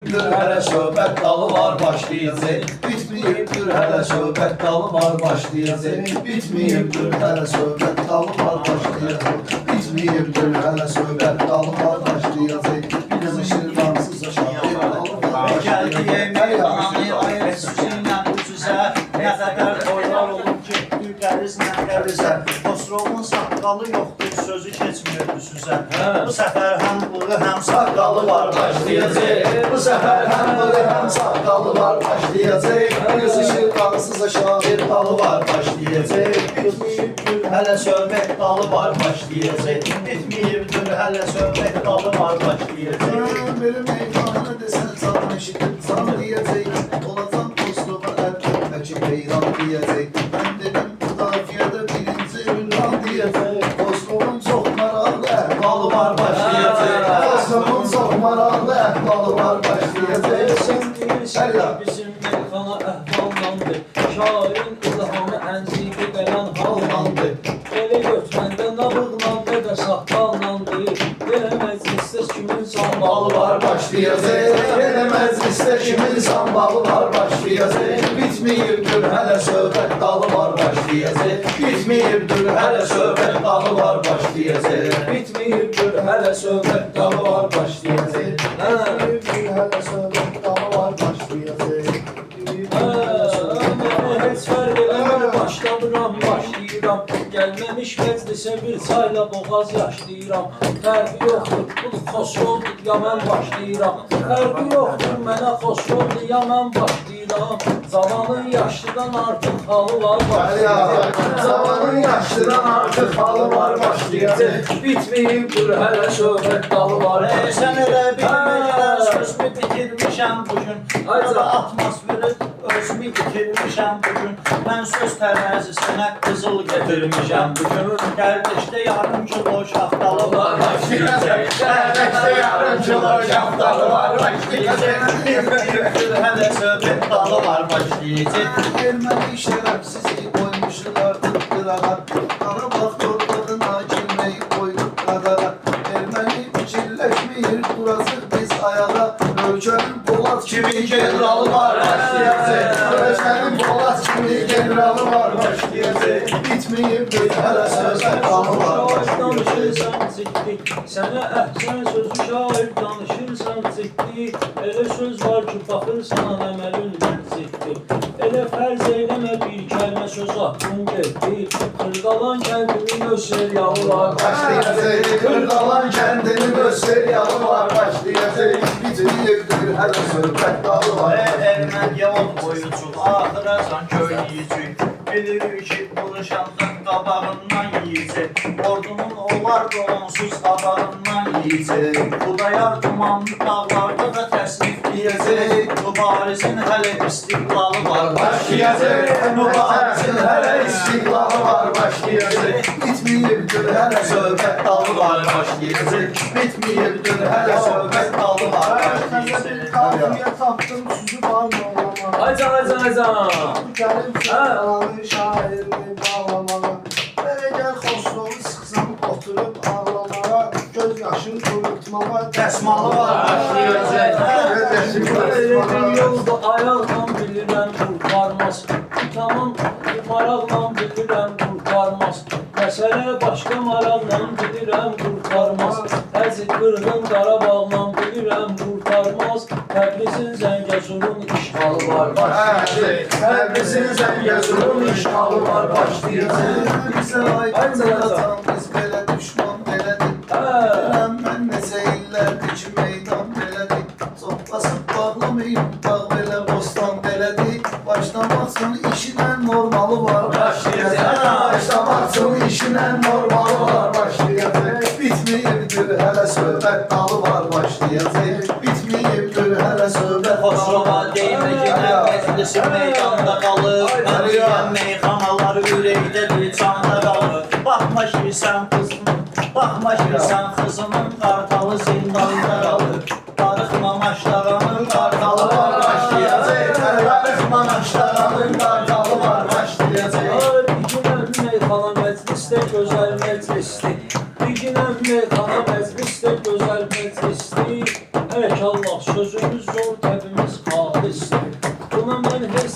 Hələ söhbət dalı var başlayacaq. Bitməyibdir hələ söhbət dalı var başlayacaq. Bitməyibdir hələ söhbət dalı var başlayacaq. Bitməyibdir hələ söhbət dalı var başlayacaq. Bizim şirvansız şahid dalı var başlayacaq. Nə qədər toylar olub ki, ülkəriz nə qərizə. Xosrovun saqqalı yoxdur, sözü keçmirdi süzə. Bu səfər həm bığı, həm saqqalı var başlayacaq. Bu səfər həm bığı, həm saqqalı var başlayacaq. Bizim şirvansız şahid dalı var başlayacaq. Bitməyibdir, hələ söhbət dalı var başlayacaq. Bitməyibdir, hələ söhbət dalı var başlayacaq. Benim meydanı desen sana eşitip sana diyecek. Olacağım dostluğuma erkekleşi beyran diyecek. Ben dedim müdafiyede birinci ünvan diyecek. Dostluğun çok maraqlı ehvalı var başlayacak. Dostluğun çok maraqlı ehvalı var başlayacak. Sen değilsin bizim meyxana əhvallandı. Şairin ilhamı ənziqi qələn hallandı. Elə götürəndə nabıqla nə də saqqallandı. Belə məclisdə kimin sambalı var başlayacak. Yine mecliste kimin sambalı var başlayacak. Bitmeyibdir hələ söhbət dalı var başlayacak. Bitmeyibdir hələ söhbət dalı var başlayacak. Bitməyibdir hələ söhbət dalı var başlayacaq. Bitmeyibdir hələ söhbət dalı var başlayacak. Mənə heç fərq eləmir, başlamıram, başlayıram. Gəlməmiş məclisə bir çayla boğaz yaşlayıram. Fərqi yoxdur, bu Xosrovdur, ya mən başlayıram. Fərqi yoxdur, mənə Xosrovdur, ya mən başlayıram. Zamanın yaşlıdan artıq halı var başlayacaq. Zamanın yaşlıdan artıq halı var başlayacaq. Bitməyibdir, hələ söhbət dalı var. Sən elə bilməyən sözümü bitirmişəm bugün. Burada atmosferi özümü bitirmişəm bugün. Mən söz tərəzisinə qızıl getirmişəm bugün. Gəldikdə yarım kilo şaftalı var başlayacaq. Gəldikdə yarım kilo şaftalı var başlayacaq. Bitməyibdir, hələ söhbət dalı var başlayacaq. Erməni şərəfsizi qoymuşlar qırağa. Qarabağ torpağına girməyib qoyduq qadara. Erməni fikirləşməyir, duracaq biz ayağa. Ölkənin Polat kimi generalı var başlayacaq. Ölkənin Polat kimi generalı var başlayacaq. Bitməyibdir hələ söhbət dalı var başlayacaq. Danışırsan ciddi, sənə əhsən sözü şair danışırsan ciddi. Elə söz var ki, baxırsan əməlindən ciddi. Elə fərz eyləmə bir kəlmə söz haqqın getdi. Qırqalan kəndinin öz seriyalı var başlayacaq. Qırqalan kəndinin öz seriyalı var başlayacaq. Bitməyibdir hələ söhbət dalı var. Ermən yalan boyucul, axıracan köyləyicik. Bilirik ki, vuruşandan qabağından yiyəcək. Ordunun olar dolansız qabağından yiyəcək. Xudayar dumanlı dağlarda da təsnif deyəcək. Mübarizin hələ istiqlalı var başlayacaq. Mübarizin hələ istiqlalı var başlayacaq. Bitməyibdir hələ söhbət dalı var başlayacaq. Bitməyibdir hələ söhbət dalı var başlayacaq. Kafiye taptım sizi bağlamama. Aycan. Gəlib şairlərin şairini bağlamağa. Belə gəl Xosrovu sıxsam oturub ağlamağa. Göz yaşını kurutmağa. Dəsmalı var başlayacaq. Bir yolda ayaqla bilirəm qurtarmaz. Tamam, maraqla bilirəm qurtarmaz. Məsələ başqa maraqla bilirəm qurtarmaz. Əziz qırğın Qarabağla bilirəm qurtarmaz. Təbrizin Zəngəzurun işğalı var başlayacaq. Təbrizin Zəngəzurun işğalı var başlayacaq. Bizə aydınlatan biz belə düşman belədik. Biləm mən necə illərdir ki meydan belədik. Toplasıb bağlamayım dağ belə bostan belədik. Başlamaqsın işinə normalı var başlayacaq. Başlamaqsın işinə normalı var başlayacaq. Bitməyibdir hələ söhbət dalı var başlayacaq. Bitməyibdir hələ söhbət Xosrova deyməginə məclisi meydanda qalır. Qarıyan meyxanalar ürəkdə bir canda qalır. Baxma ki sən qızının qartalı zindanda qalır. Darıxma maşlarının qartalı var başlayacaq. Darıxma maşlarının qartalı var başlayacaq. Diginəm meyxana məclisdə gözəl məclisdir. Diginəm meyxana məclisdə gözəl məclisdir. Ək Allah sözümüz yol təbimiz xalisdir. Buna mən heç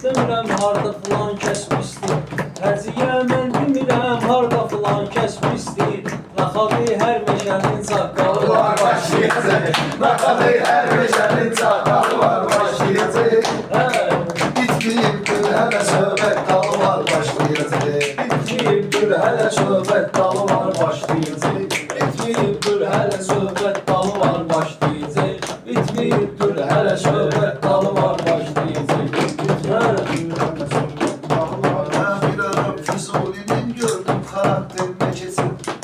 demirəm harda filan kəsmişdir. Həziyə mən demirəm harda filan kəsmişdir. Naxadı hər meşənin çaqqalı var başlayacaq. Naxadı hər meşənin çaqqalı var başlayacaq. Bitməyibdir hələ söhbət dalı var başlayacaq. Bitməyibdir hələ söhbət dalı var başlayacaq. Bitməyibdir hələ söhbət dalı var başlayacaq. Bitməyibdir hələ söhbət dalı var başlayacaq. Bir ara Füzuli'nin gördüm karakter meçesi.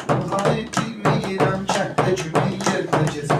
Burayı bilmeyirəm kənddə kimi yer meçesi.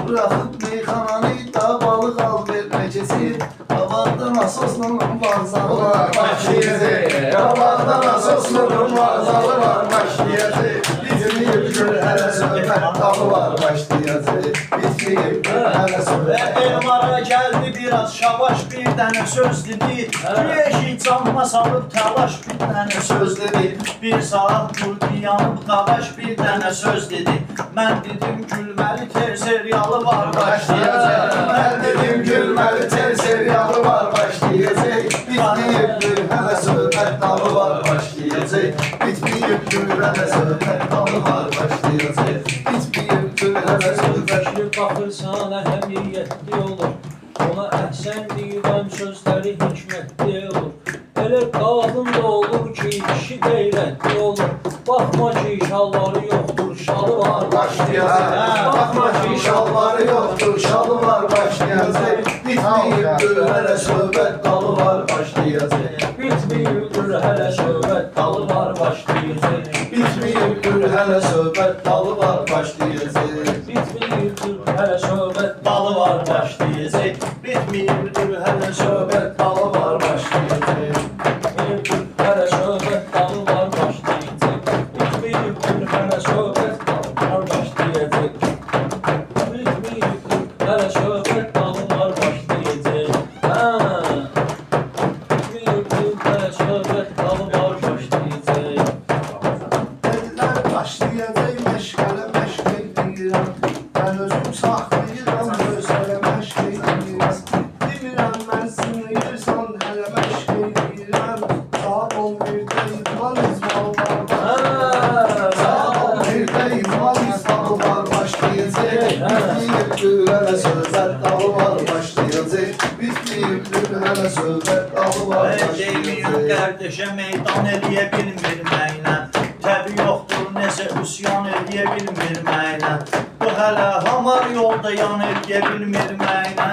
Bıraxıb meyxananı da balıq al verməcesi. Qabaqdan asosla vağzalı var başlayacaq. Qabaqdan asosla vağzalı var başlayacaq. Bitməyibdir hələ söhbət dalı var başlayacaq. Bitməyibdir hələ söhbət. Elmara gəldi biraz şabaş bir dənə söz dedi. Yeşil canıma salıb təlaş bir dənə söz dedi. Bir saat durdu yanıb qavaş bir dənə söz dedi. Mən dedim gülməli ter serialı var başlayacaq. Mən dedim gülməli tel serialı var başlayacaq. Bitməyibdir hələ söhbət dalı var başlayacaq. Bitməyibdir hələ söhbət dalı var başlayacaq. Bitməyibdir hələ söhbət. Fikri baxırsan əhəmiyyətli olur. Ona əhsən deyirəm sözləri hikmətli olur. Elə qadın da olur ki kişi qeyrətli olur. Baxma ki şalvarı yoxdur, şalı var Başlayacaq. Baxma ki şalvarı yoxdur, şalı var başlayacaq. Bitməyibdir hələ söhbət dalı var başlayacaq. Bitməyibdir hələ söhbət dalı var başlayacaq. Bitməyibdir hələ söhbət dalı var başlayacaq. Bitməyibdir hələ söhbət Dalı var başlayacaq. Bitməyibdir hələ söhbət dalı var başlayacaq. Bitməyibdir hələ söhbət dalı var başlayacaq. Bitməyibdir hələ söhbət dalı var başlayacaq. Bitməyibdir hələ söhbət dalı var başlayacaq. Bitməyibdir hələ söhbət dalı var başlayacaq. Dedilər başlayacaq məşğələ məşq edirəm. Mən özüm saxlayıram, gözlərə məşq edirəm. Demirəm mən sınıyırsan, hələ məşq edirəm. Saat 11-də idman izmalı var. Saat 11'de İmam İsmail var başlayacaq. Bitməyibdir hələ söhbət dalı var başlayacaq. Bitməyibdir hələ söhbət dalı var Deymiyor başlayacaq. kardeşe meydan eləyə bilmirməklə. Təbi yoxdur nəsə üsyan eləyə bilmirməklə. Bu hələ hamar yolda yan eləyə bilmirməklə.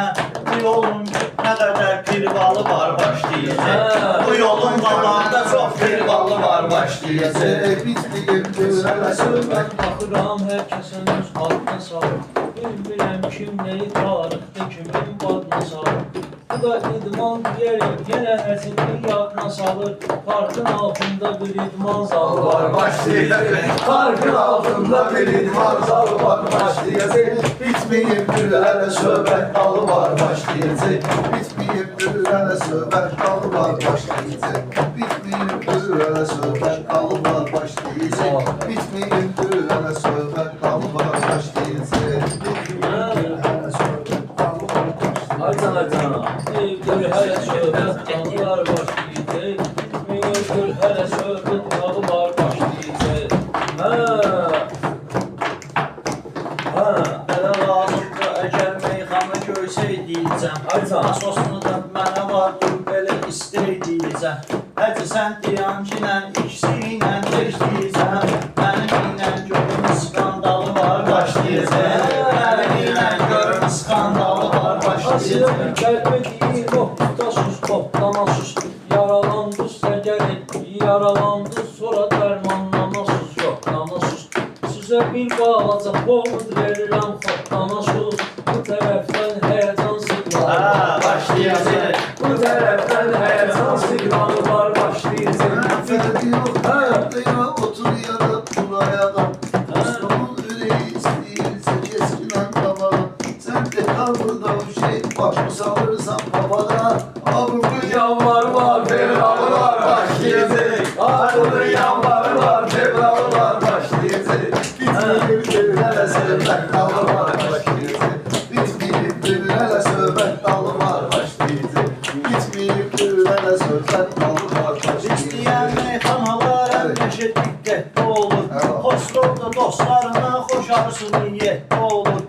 Bu yolun nə qədər pirvalı var başlayacaq. Bu yolun dalında çox pirvalı var başlayacaq. Bitməyibdir hələ söhbət. Baxıram hər kəsin öz adına salır. Bilmirəm kim neyi tarixdə kimin badına salır. Bu da idman deyərək yenə həzini yadına salır. Parkın altında bir idman zalı var Başlayacaq. Parkın altında bir idman zalı var başlayacaq. Bitməyibdir hələ söhbət dalı var başlayacaq. Bitməyibdir hələ söhbət dalı var başlayacaq. Bitməyibdir hələ söhbət dalı var başlayacaq. Bitməyibdir hələ söhbət dalı var başlayacaq. Aycan aycan. Bitməyibdir hələ söhbət dalı var başlayacaq. Bitməyibdir hələ söhbət dalı var başlayacaq. Elə lazımdır əgər meyxana görsəydiyəcəm. Asosunu da mənə var dur belə istəydiyəcəm. Həcə sən diyancıyla ikisi ilə keçdiyəcəm. Mənim ilə görüm skandalı var başlayacaq. Mənim ilə görüm skandalı var Asiyə başlayacaq. bir kəlmə deyir, hopda sus, hopdana sus. Yaralandı səgər etdi, yaralandı sonra dərmanlana sus, yoxdana sus. Sizə bir balaca povud verirəm, xotdana sus. Bu tərəfdən həyəcan siqnalı var başlayacaq. Bu tərəfdən həyəcan siqnalı var başlayacaq. Fərqi yox, ya otur ya da buraya da. Dostluğun üreyi istəyirsə keskinən qabağa. Sən de kal burada o şey, başımı salırsan babada. Abımın yanları var, fevralı var başlayacaq. Abımın yanları var, fevralı var başlayacaq. Bitməyibdir hələ söhbət dalı var başlayacaq. Bitməyibdir hele söhbət dalı var başlayacaq. Bitməyibdir hele söhbət dalı var başlayacaq. İstəyən meyxanalar həmişə diqqətli olur. Xosrovda dostlarına xoş arzu niyyətli olur.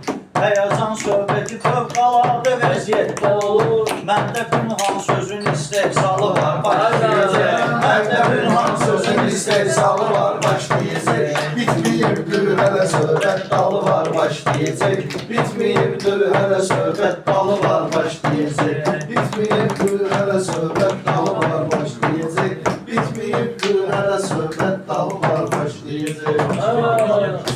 Həyəcan söhbəti fövqəladə vəziyyətdə olur. Məndə pünhan sözün istehsalı var başlayacaq. Məndə pünhan sözün istehsalı var başlayacaq. Bitməyibdir hele söhbət dalı var başlayacaq. Bitməyibdir hele söhbət dalı var başlayacaq. Bitməyibdir hele söhbət dalı var başlayacaq. Bitməyibdir hele söhbət dalı var başlayacaq.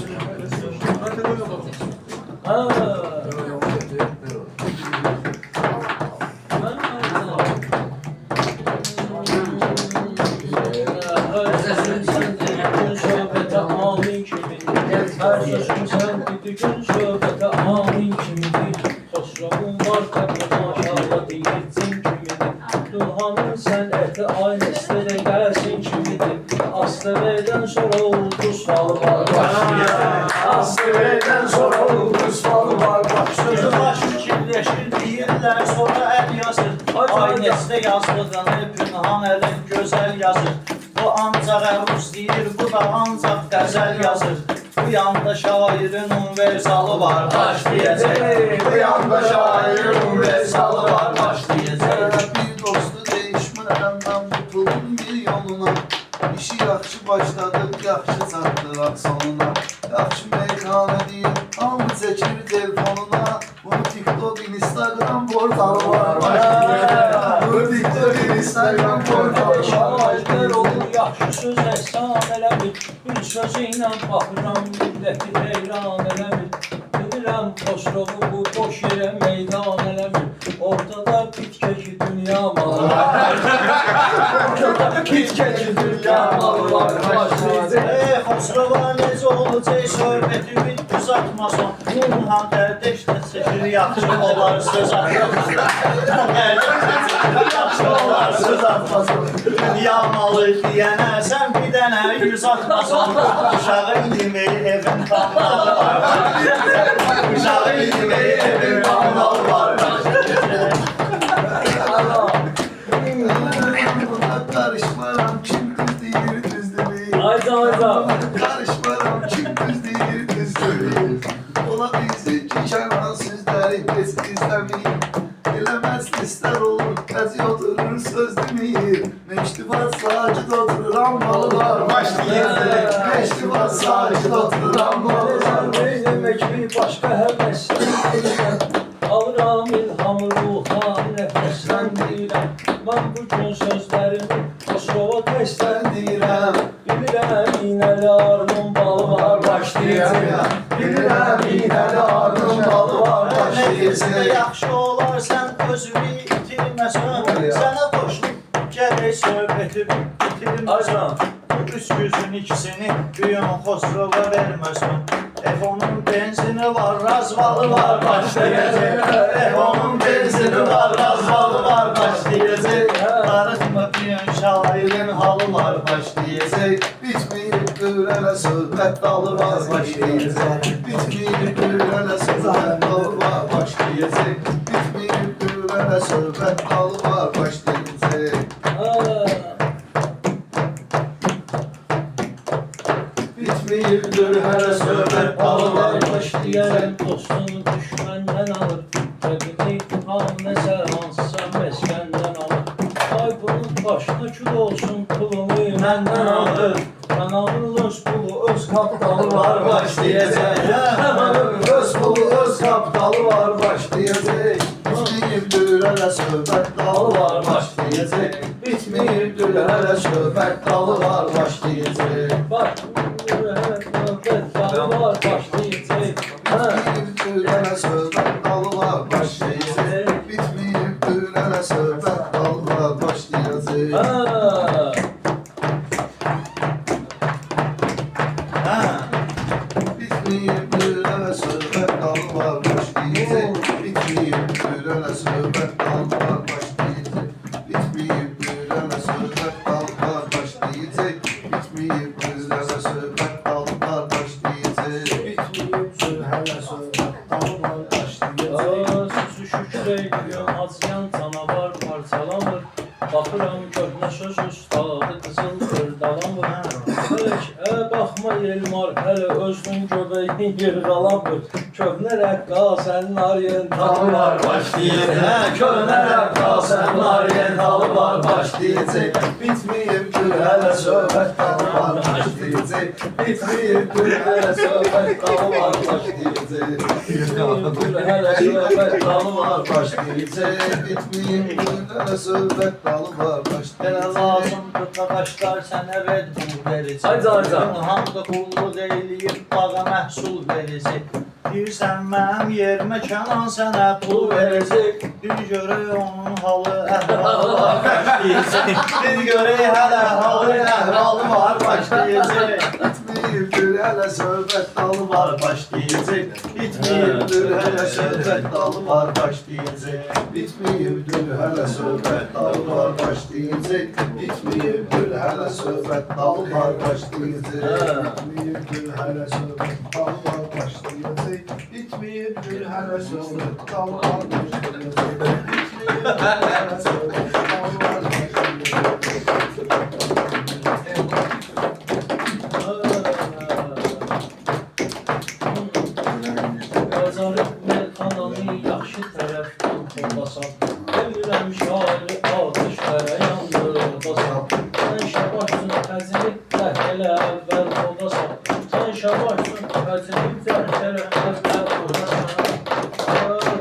Söhbətə amin kimidir. Hər sözün sən bütün söhbətə amin kimidir. Xosrovun var təbi maşallah deyircin kimidir. Dulhanın sənəti ailəsi də gəlsin kimidir. Aslıverdən sonra ulduz falı var başlayacaq. Aslıverdən sonra ulduz falı var Sözü başlayacaq. baş fikirləşir deyirlər sonra əl yazır. Aynəsdə yazıldığını pünhan əlin gözəl yazır. Bu ancaq əruz deyir, bu da ancaq qəzəl yazır. Bu yanda şairin universalı var başlayacaq. Bu yanda şairin universalı var başlayacaq. Bir dostu değişmirəm mən bu pulun bir yoluna. İşi yaxşı başladıq, yaxşı çatdıraq sonuna. Yaxşı meyxana deyil, hamı çəkir telefonuna. Bunu TikTok, Instagram portalı var başlayacaq. Bu TikTok, Instagram portalı var Şairlər başlayacaq. olur, yaxşı söz əhsan eləmir. Bir sözü ilə baxıram, milləti heyran eləmir. Bilirəm, Xosrovu bu boş yerə meydan eləmir. Ortada bitkəki dünya malı var. Bitkəki dünya malı var başlayacaq. Xosrova necə olacaq söhbəti bir uzatmason. Pünhan dərdəşdə seçir yaxşı olar söz atmasın. Yaxşı olar söz atmasın. Dünya malı deyənə sən bir dənə yüz atmason. Uşağın yeməyi evin qandalı var. Uşağın yeməyi evin qandalı var. Buna karışmaram, kim düz deyir, düz demeyir. Hayda hayda. Karışmaram, kim düz deyir, düz demeyir. Ola bilsin ki şərhan sözləri heç izləmeyir. Eləməz istər olur, qəzi oturur, söz demeyir. Meştibat sacid oturur, ammalı var başlayacaq. Meştibat sacid oturur, ammalı var. Demək bir başqa həvəsdən alıram ilhamı ruhani nəfəsləndirəm. Mən bu gün sözlərimi Xosrova təsləndirəm. Bilirəm iynəli arının balı var başlayacaq. Bilirəm iynəli arının balı var Nəticədə başlayacaq. yaxşı olar sən özünü itirməsən. Sənə qoşulub gərək söhbəti bitirməsən. Bu üç yüzün ikisini büyün Xosrova verməsən. F-onun benzini var, razvalı var başlayacaq. F-onun benzini var, razvalı var başlayacaq. Darıxma büyün şairin halı var başlayacaq. Bitməyibdir elə söhbət dalı var başlayacaq. Bitməyibdir elə söhbət dalı var başlayacaq. Bitməyibdir elə söhbət dalı var başlayacaq. Bitməyibdir elə söhbət dalı var Başlayarım dostunu düşməndən alır. Təbii ham nəsə hansısa məskəndən alır. Ay bunun başına kül olsun, pulumu məndən alır. Mən alır öz pulu, öz kapitalı var başlayacaq. Həmənin öz pulu, öz kapitalı var başlayacaq. Bitməyibdir elə söhbət dalı var başlayacaq. Bitməyibdir elə söhbət dalı var başlayacaq. Bax, dalı var başlayacaq. Bitməyibdir elə söhbət dalı var başlayacaq. Bitməyibdir elə söhbət dalı var başlayacaq. Bitməyibdir elə söhbət dalı var başlayacaq. Bitməyibdir elə söhbət dalı var başlayacaq. Bitməyibdir elə söhbət dalı var başlayacaq. Bitməyibdir elə söhbət dalı var başlayacaq. Bitməyibdir hələ söhbət dalı var başlayacaq. Süzüşür Yüreğim acıyan canavar parçalanır. Baxıram köhnə söz ustadı qızıldır dalanır. Baxma Elmar hələ özünün göbeğin yırğalanır. Köhnə rəqqasənin ariyen talı var başlayacaq. Köhnə rəqqasənin ariyen talı var başlayacaq. Bitmeyip gül hele söhbət dalı var başlayacaq. Bitmeyip gül hele söhbət dalı var başlayacaq. Gül hələ söhbət dalı var Başlayacaq. Bitmeyip gül hele söhbət dalı var Belə başlayacaq. lazımdır qaqaşlar sənə Red Bull verəcək. Haydi, haydi. Hamda qulluq eləyib bağa məhsul verəcək. Deyirsən mənim yerimə Kənan sənə pul verəcək. Bir görək onun halı əhvalı var başlayacaq. Bir görək hələ halı əhvalı var başlayacaq. Bitmeyip gül hele söhbət dalı var başlayacaq. Bitmeyip gül hele söhbət dalı var başlayacaq. Bitmeyip gül hele söhbət dalı var başlayacaq. Bitmeyip gül hele söhbət dalı var başlayacaq. Bitmeyip gül hele söhbət dalı var başlayacaq. Bitmeyip gül hele söhbət dalı var başlayacaq. Bitmeyip gül hele söhbət dalı var Qazanıb meyxananı yaxşı tərəfdən toplasan. Emirəm şairi atışlara yandırdasan. Sən şəbaşsın xəzini elə əvvəl oldasan. Sən şəbaşsın xəzini elə əvvəl oldasan.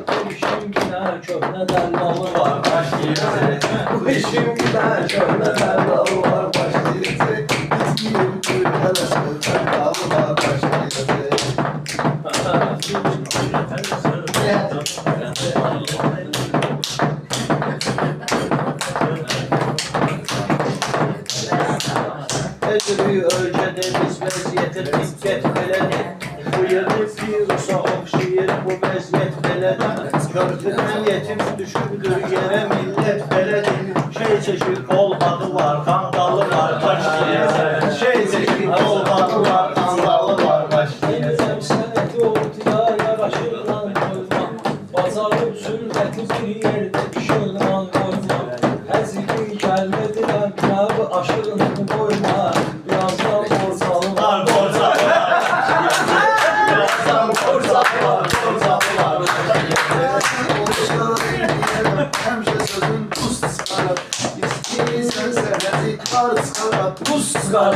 Bu işin günə köhnə dəllalı var başlayacaq. Bu işin güzel şöyle derdalı var başlayacak. Bitmeyip gül hele söhbət dalı var başlayacak. Özürü ölkədə biz vəziyyətə diqqət belədir. Bu yerdə virusa oxşayır bu vəziyyət belədir. Körpüdən yetim düşübdür yerə millət belədir. Şey çəkir kol bağı var, qandalı var başlayacaq. Şey çəkir kol bağı var, qandalı var başlayacaq. Elzəm sənəti ortaya yaraşırlan koyma. Bazarıb sürbəti bir yerdə işırlan koyma. Həziki gəlmədirəm nəbi aşırını koyma. Birazdan borcalı var, borcalı var. Birazdan borcalı var, borcalı var. Həmişə sözün tuz çıxarab. İstəyirsən səhəzi qar çıxarab. Buz çıxar.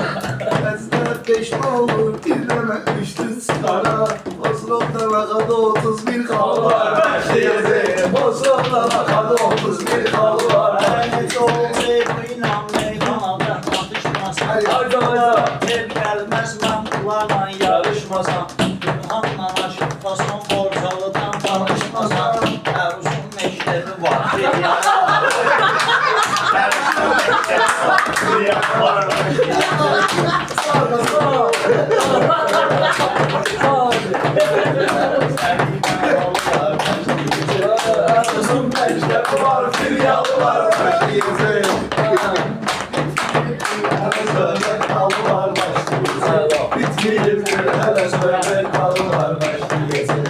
Əzlər 5 olur, bir dənə 3 çıxarab. Bozloqdan axada 31 xalı var başlayacaq. Bozloqdan axada 31 xalı var. Necə oldu bu inan meyxanadan atışmasın. Hayda, hayda. Ev gəlməz mən bunlarla yarışmasam. Günhanla aşıq fason borcalıdan tanışmasam. Əruzun məktəbi var. Uzun məktəbi var, firyalı var başlayacaq. Hələ söhbət dalı var başlayacaq. Bitmeyib gül hələ söhbət dalı var başlayacaq.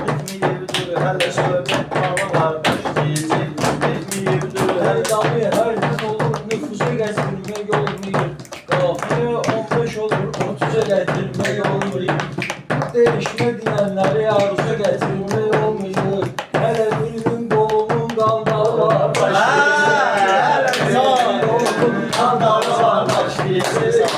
Bitmiyibdir hələ söhbət dalı var başlayacaq. Bitmiyibdir hələ Dalı hər gün olur, nüfusu gətirmək olmuyor. Qafiyə 15 olur, 30'a gətirmək olmuyor. Değişmə deyənləri arzuya gətirmək olmuyor. Hələ bir gün qolumun qandalı var başlayacaq. Qolumun qandalı var başlayacaq.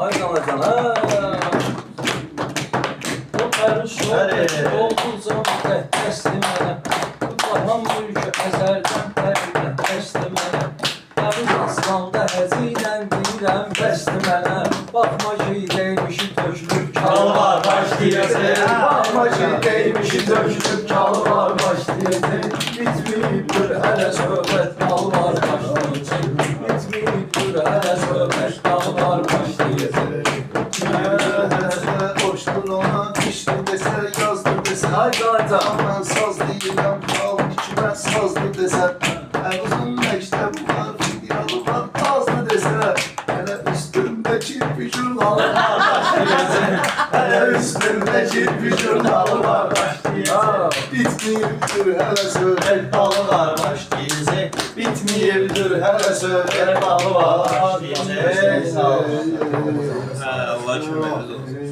Ay Ramazan ha. O pəri oldu zaman təslim mənə. Bu qalan mülkü əzəldən pəridən təslim mənə. Qəbul aslanda həzinlə deyirəm bəsli mənə. Baxma ki deymişi tökülür kalı var başlayacaq. Baxma ki deymişi tökülür kalı var başlayacaq. Bitməyibdir hələ söhbət dalı var başlayacaq. Bitməyibdir hələ söhbət dalı Ben saz değilim, kaldı ki ben sazlı desem. En uzun mektep var, fidyalı var, tazlı desem. Hele üstümde çirpi jurnalı var, başlayasın. Hele üstümde çirpi jurnalı var, başlayasın. Bitmeyebilir hele söyle. Balı var baş dizi. Bitmeyebilir hele söyle. Balı var baş dizi. Sağ olun. Allah şükür.